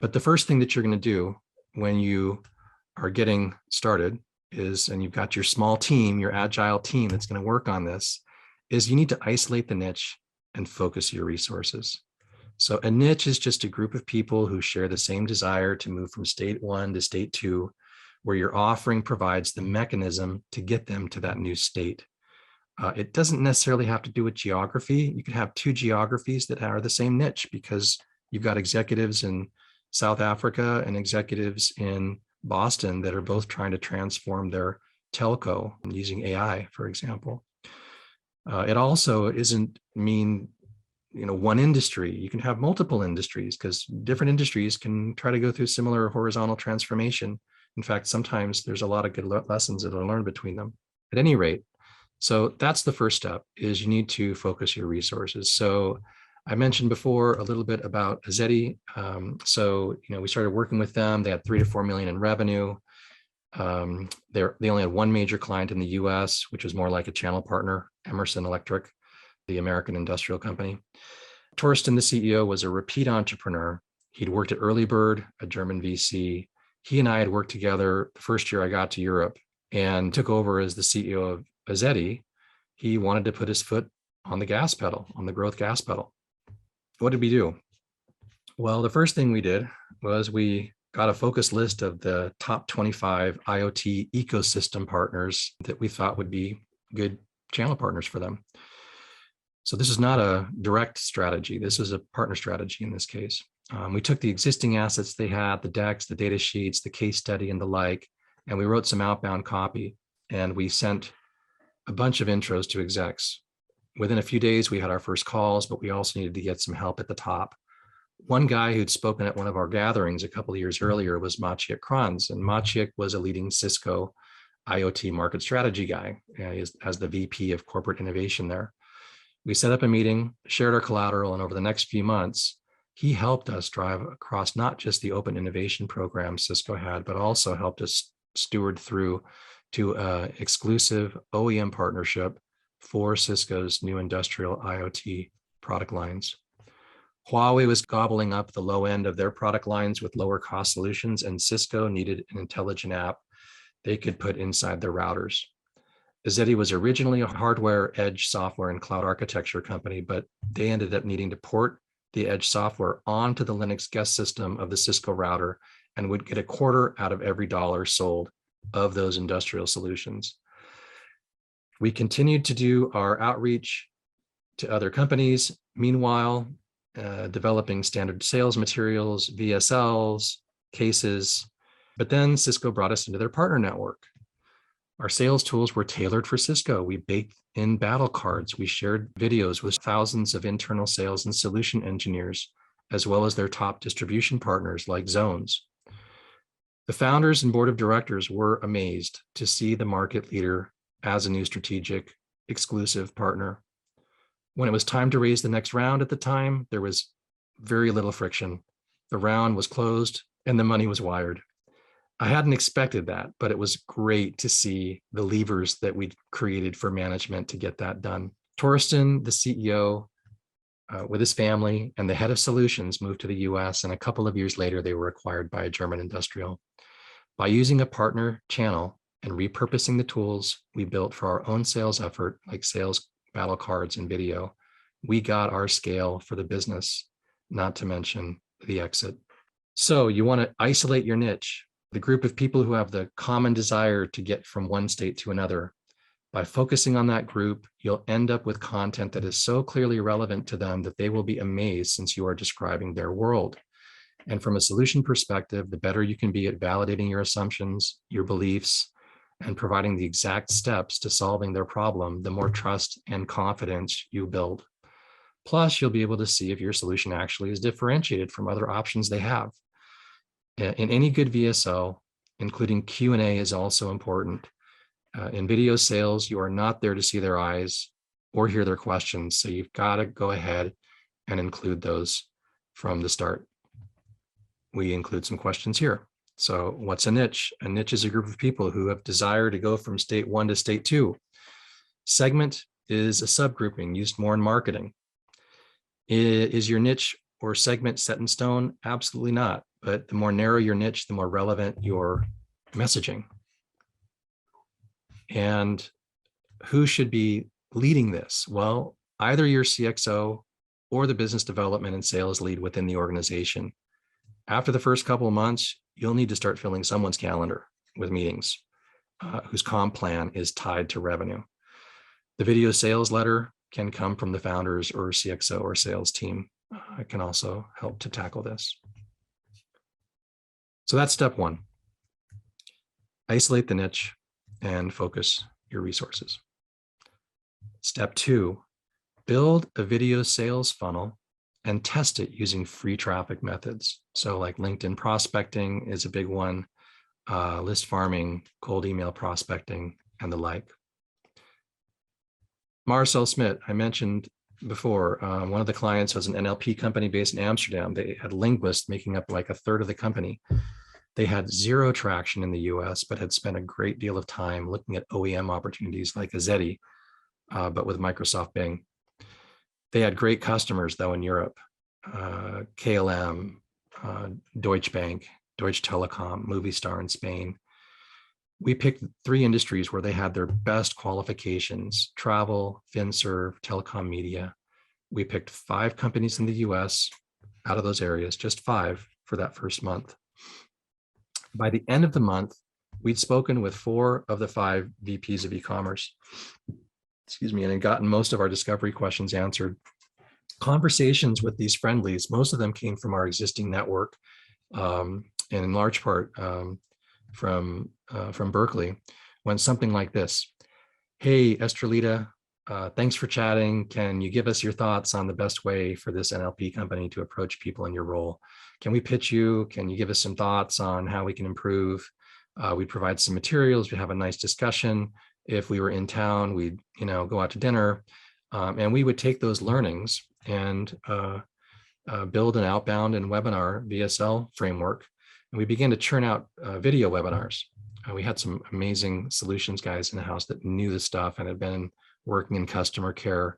But the first thing that you're going to do when you are getting started is, and you've got your small team, your agile team that's going to work on this, is you need to isolate the niche and focus your resources. So a niche is just a group of people who share the same desire to move from state 1 to state 2, where your offering provides the mechanism to get them to that new state. It doesn't necessarily have to do with geography. You could have 2 geographies that are the same niche, because you've got executives in South Africa and executives in Boston that are both trying to transform their telco using AI, for example. It also isn't mean, one industry. You can have multiple industries, because different industries can try to go through similar horizontal transformation. In fact, sometimes there's a lot of good lessons that are learned between them. At any rate, so that's the first step, is you need to focus your resources. So I mentioned before a little bit about Adyen. We started working with them. They had 3 to 4 million in revenue. They only had one major client in the US, which was more like a channel partner, Emerson Electric, the American industrial company. Torsten, the CEO, was a repeat entrepreneur. He'd worked at Early Bird, a German VC. He and I had worked together the first year I got to Europe and took over as the CEO of Adyen. He wanted to put his foot on the gas pedal, on the growth gas pedal. What did we do? Well, the first thing we did was we got a focus list of the top 25 IoT ecosystem partners that we thought would be good channel partners for them. So this is not a direct strategy. This is a partner strategy in this case. We took the existing assets they had, the decks, the data sheets, the case study, and the like, and we wrote some outbound copy, and we sent a bunch of intros to execs. Within a few days, we had our first calls, but we also needed to get some help at the top. One guy who'd spoken at one of our gatherings a couple of years earlier was Maciek Kranz, and Maciek was a leading Cisco IoT market strategy guy, as the VP of corporate innovation there. We set up a meeting, shared our collateral, and over the next few months, he helped us drive across not just the open innovation program Cisco had, but also helped us steward through to an exclusive OEM partnership for Cisco's new industrial IoT product lines. Huawei was gobbling up the low end of their product lines with lower cost solutions, and Cisco needed an intelligent app they could put inside their routers. Adyen was originally a hardware, edge software, and cloud architecture company, but they ended up needing to port the edge software onto the Linux guest system of the Cisco router and would get a quarter out of every dollar sold of those industrial solutions. We continued to do our outreach to other companies. Meanwhile, developing standard sales materials, VSLs, cases, but then Cisco brought us into their partner network. Our sales tools were tailored for Cisco. We baked in battle cards. We shared videos with thousands of internal sales and solution engineers, as well as their top distribution partners like Zones. The founders and board of directors were amazed to see the market leader as a new strategic exclusive partner. When it was time to raise the next round at the time, there was very little friction. The round was closed and the money was wired. I hadn't expected that, but it was great to see the levers that we created for management to get that done. Torsten, the CEO, with his family and the head of solutions, moved to the US, and a couple of years later, they were acquired by a German industrial. By using a partner channel and repurposing the tools we built for our own sales effort, like sales battle cards and video, we got our scale for the business, not to mention the exit. So you want to isolate your niche, the group of people who have the common desire to get from one state to another. By focusing on that group, you'll end up with content that is so clearly relevant to them that they will be amazed, since you are describing their world. And from a solution perspective, the better you can be at validating your assumptions, your beliefs, and providing the exact steps to solving their problem, the more trust and confidence you build. Plus, you'll be able to see if your solution actually is differentiated from other options they have. In any good VSO, including Q&A is also important. In video sales, you are not there to see their eyes or hear their questions, so you've got to go ahead and include those from the start. We include some questions here. So what's a niche? A niche is a group of people who have desire to go from state 1 to state 2. Segment is a subgrouping used more in marketing. Is your niche or segment set in stone? Absolutely not. but the more narrow your niche, the more relevant your messaging. And who should be leading this? Well, either your CXO or the business development and sales lead within the organization. After the first couple of months, you'll need to start filling someone's calendar with meetings whose comp plan is tied to revenue. The video sales letter can come from the founders or CXO or sales team. It can also help to tackle this. So that's step one. Isolate the niche and focus your resources. Step two, build a video sales funnel and test it using free traffic methods. So like LinkedIn prospecting is a big one, list farming, cold email prospecting, and the like. Marcel Smit, I mentioned before, one of the clients was an NLP company based in Amsterdam. They had linguists making up like a third of the company. They had zero traction in the US, but had spent a great deal of time looking at OEM opportunities like Adyen, but with Microsoft Bing. They had great customers though in Europe, KLM, Deutsche Bank, Deutsche Telekom, Movistar in Spain. We picked 3 industries where they had their best qualifications: travel, FinServ, telecom media. We picked 5 companies in the US out of those areas, just 5 for that first month. By the end of the month, we'd spoken with 4 of the 5 VPs of e-commerce, and had gotten most of our discovery questions answered. Conversations with these friendlies, most of them came from our existing network, and in large part from Berkeley, went something like this. Hey, Estrelita, thanks for chatting. Can you give us your thoughts on the best way for this NLP company to approach people in your role? Can we pitch you? Can you give us some thoughts on how we can improve? We provide some materials. We have a nice discussion. If we were in town, we'd go out to dinner, and we would take those learnings and build an outbound and webinar VSL framework. And we began to churn out video webinars. We had some amazing solutions guys in the house that knew this stuff and had been working in customer care,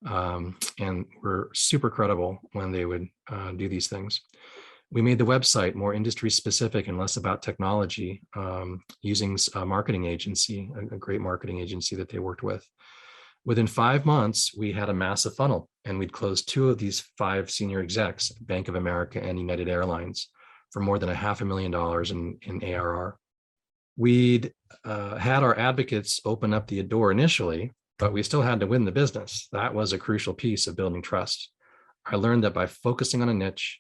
and were super credible when they would do these things. We made the website more industry specific and less about technology, using a marketing agency, a great marketing agency that they worked with. Within 5 months, we had a massive funnel, and we'd closed 2 of these 5 senior execs, Bank of America and United Airlines, for more than $500,000 in ARR. We'd had our advocates open up the door initially, but we still had to win the business. That was a crucial piece of building trust. I learned that by focusing on a niche,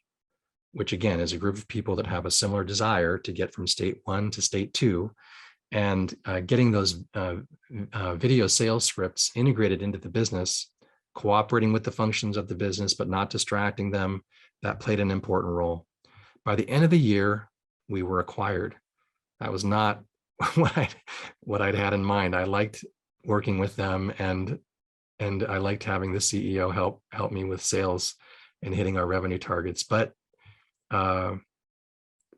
which again is a group of people that have a similar desire to get from state 1 to state 2, and getting those video sales scripts integrated into the business, cooperating with the functions of the business, but not distracting them, that played an important role. By the end of the year, we were acquired. That was not what I'd had in mind. I liked working with them, and I liked having the CEO help me with sales and hitting our revenue targets. But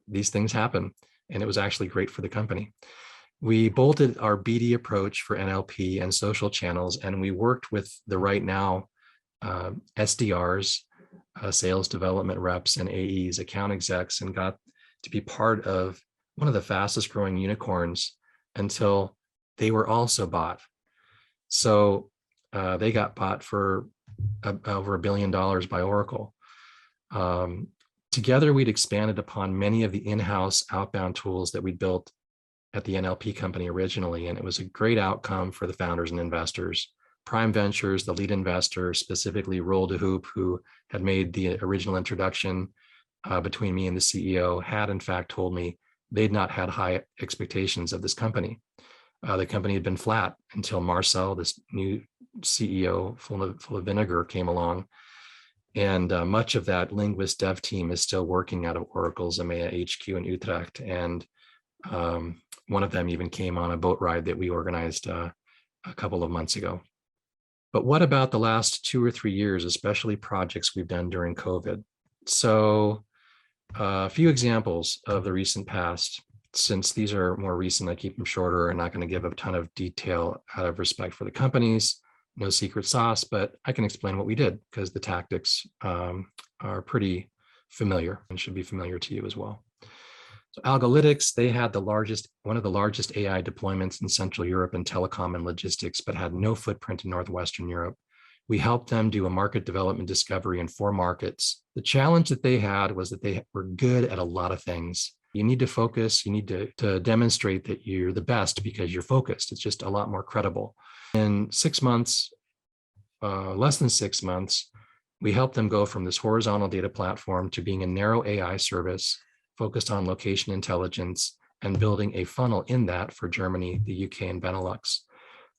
these things happen, and it was actually great for the company. We bolted our BD approach for NLP and social channels, and we worked with the right now SDRs, sales development reps, and AEs, account execs, and got to be part of one of the fastest growing unicorns until they were also bought. So they got bought for over $1 billion by Oracle. Together, we'd expanded upon many of the in-house outbound tools that we'd built at the NLP company originally, and it was a great outcome for the founders and investors. Prime Ventures, the lead investor, specifically Roll de Hoop, who had made the original introduction between me and the CEO, had in fact told me they'd not had high expectations of this company. The company had been flat until Marcel, this new CEO full of vinegar, came along. And much of that linguist dev team is still working out of Oracle's EMEA HQ in Utrecht. And one of them even came on a boat ride that we organized a couple of months ago. But what about the last 2 or 3 years, especially projects we've done during COVID? So a few examples of the recent past. Since these are more recent, I keep them shorter. I'm not going to give a ton of detail out of respect for the companies. No secret sauce, but I can explain what we did because the tactics are pretty familiar and should be familiar to you as well. So Algolytics, they had one of the largest AI deployments in Central Europe in telecom and logistics, but had no footprint in Northwestern Europe. We helped them do a market development discovery in 4 markets. The challenge that they had was that they were good at a lot of things. You need to focus, you need to demonstrate that you're the best because you're focused. It's just a lot more credible. In 6 months, less than 6 months, we helped them go from this horizontal data platform to being a narrow AI service focused on location intelligence and building a funnel in that for Germany, the UK, and Benelux.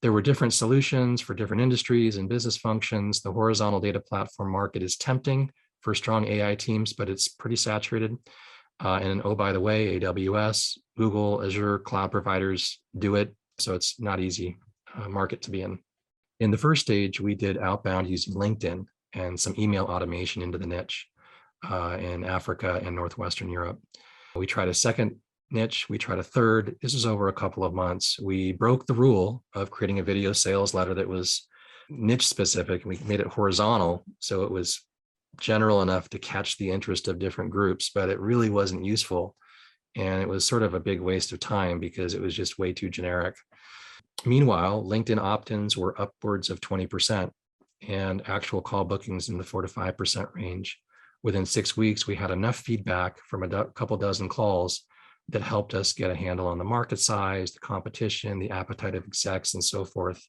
There were different solutions for different industries and business functions. The horizontal data platform market is tempting for strong AI teams, but it's pretty saturated. And oh, by the way, AWS, Google, Azure cloud providers do it. So it's not easy market to be in. In the first stage, we did outbound using LinkedIn and some email automation into the niche in Africa and Northwestern Europe. We tried a second niche, we tried a third. This was over a couple of months. We broke the rule of creating a video sales letter that was niche specific. We made it horizontal, so it was general enough to catch the interest of different groups, but it really wasn't useful. And it was sort of a big waste of time because it was just way too generic. Meanwhile, LinkedIn opt-ins were upwards of 20% and actual call bookings in the 4 to 5% range. Within 6 weeks, we had enough feedback from a couple dozen calls that helped us get a handle on the market size, the competition, the appetite of execs, and so forth.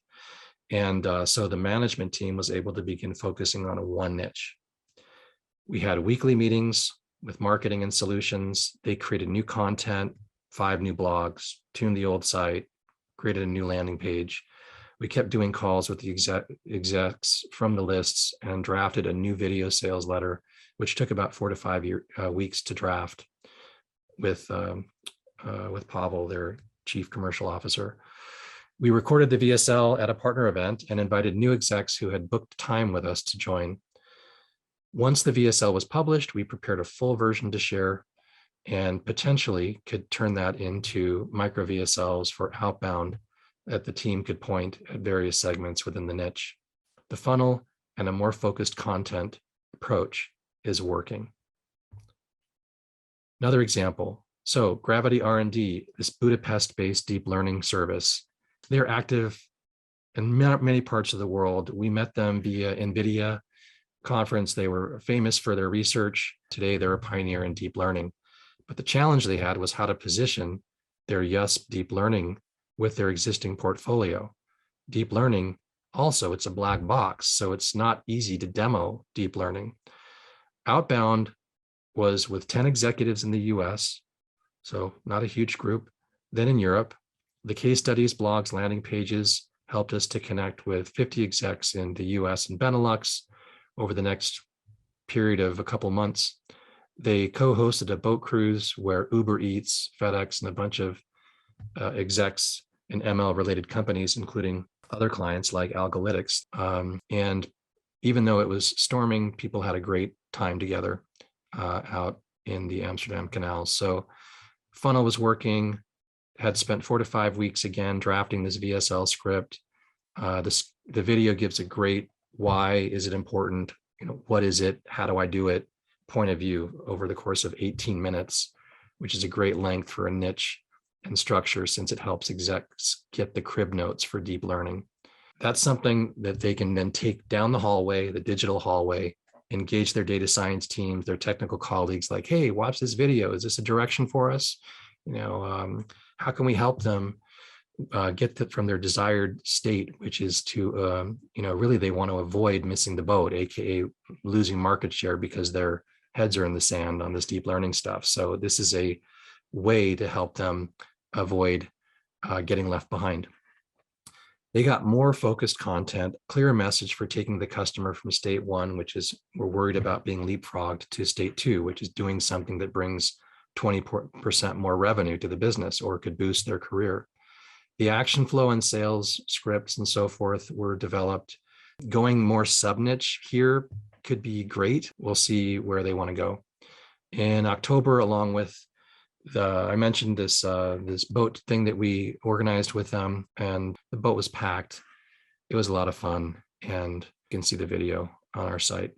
And so the management team was able to begin focusing on one niche. We had weekly meetings with marketing and solutions. They created new content, 5 new blogs, tuned the old site, created a new landing page. We kept doing calls with the execs from the lists and drafted a new video sales letter, which took about 4 to 5 weeks to draft with Pavel, their chief commercial officer. We recorded the VSL at a partner event and invited new execs who had booked time with us to join. Once the VSL was published, we prepared a full version to share and potentially could turn that into micro VSLs for outbound that the team could point at various segments within the niche. The funnel and a more focused content approach is working. Another example. So Gravity R&D, this Budapest-based deep learning service, they're active in many parts of the world. We met them via NVIDIA conference. They were famous for their research. Today, they're a pioneer in deep learning. But the challenge they had was how to position their YUSP deep learning with their existing portfolio. Deep learning, also, it's a black box, so it's not easy to demo deep learning. Outbound was with 10 executives in the US, so not a huge group. Then in Europe, the case studies, blogs, landing pages helped us to connect with 50 execs in the US and Benelux over the next period of a couple months. They co-hosted a boat cruise where Uber Eats, FedEx, and a bunch of execs in ML-related companies, including other clients like Algolytics. And even though it was storming, people had a great time together out in the Amsterdam Canal. So funnel was working, had spent 4 to 5 weeks again drafting this VSL script. The video gives a great why is it important, what is it, how do I do it, point of view over the course of 18 minutes, which is a great length for a niche and structure since it helps execs get the crib notes for deep learning. That's something that they can then take down the hallway, the digital hallway, engage their data science teams, their technical colleagues, like, hey, watch this video. Is this a direction for us? How can we help them get from their desired state, which is to, really they want to avoid missing the boat, AKA losing market share because their heads are in the sand on this deep learning stuff. So this is a way to help them avoid getting left behind. They got more focused content, clearer message for taking the customer from state 1, which is we're worried about being leapfrogged, to state 2, which is doing something that brings 20% more revenue to the business or could boost their career. The action flow and sales scripts and so forth were developed. Going more sub-niche here could be great. We'll see where they want to go. In October, along with I mentioned this boat thing that we organized with them, and the boat was packed. It was a lot of fun, and you can see the video on our site.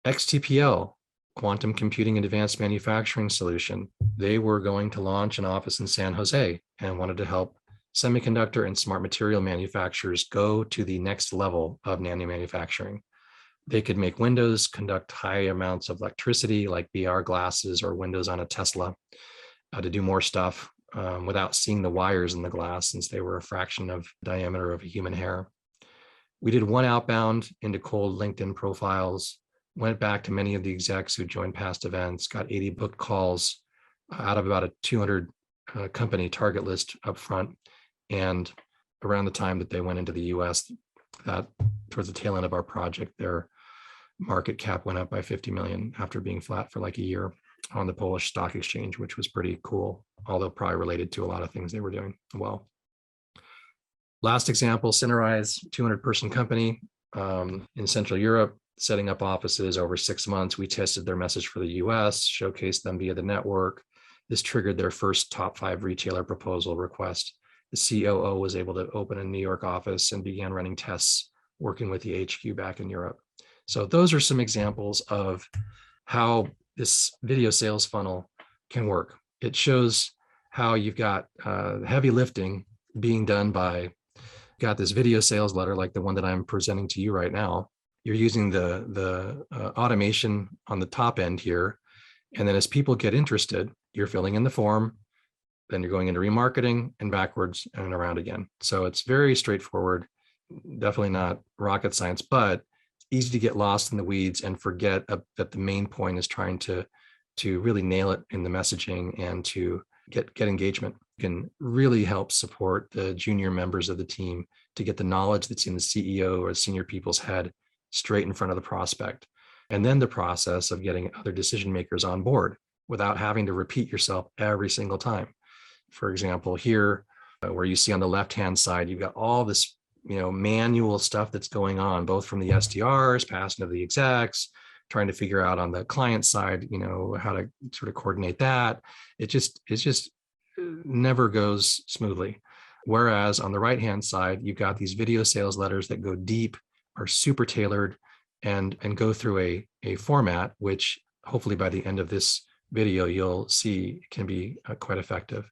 XTPL quantum computing and advanced manufacturing solution. They were going to launch an office in San Jose and wanted to help semiconductor and smart material manufacturers go to the next level of nano manufacturing. They could make windows conduct high amounts of electricity, like VR glasses or windows on a Tesla, to do more stuff without seeing the wires in the glass, since they were a fraction of the diameter of a human hair. We did one outbound into cold LinkedIn profiles, went back to many of the execs who joined past events, got 80 booked calls out of about a 200 company target list up front. And around the time that they went into the US, that towards the tail end of our project, their market cap went up by 50 million after being flat for like a year on the Polish stock exchange, which was pretty cool, although probably related to a lot of things they were doing well. Last example, Cinerise, 200-person company in Central Europe, setting up offices over 6 months. We tested their message for the US, showcased them via the network. This triggered their first top 5 retailer proposal request. The COO was able to open a New York office and began running tests, working with the HQ back in Europe. So those are some examples of how this video sales funnel can work. It shows how you've got heavy lifting being done by, got this video sales letter like the one that I'm presenting to you right now. You're using the automation on the top end here. And then as people get interested, you're filling in the form, then you're going into remarketing and backwards and around again. So it's very straightforward, definitely not rocket science, but easy to get lost in the weeds and forget that the main point is trying to really nail it in the messaging and to get engagement. Can really help support the junior members of the team to get the knowledge that's in the CEO or senior people's head straight in front of the prospect. And then the process of getting other decision makers on board without having to repeat yourself every single time. For example, here, where you see on the left-hand side, you've got all this manual stuff that's going on, both from the SDRs, passing to the execs, trying to figure out on the client side, how to sort of coordinate that. It just never goes smoothly. Whereas on the right-hand side, you've got these video sales letters that go deep, are super tailored, and go through a format, which hopefully by the end of this video, you'll see can be quite effective.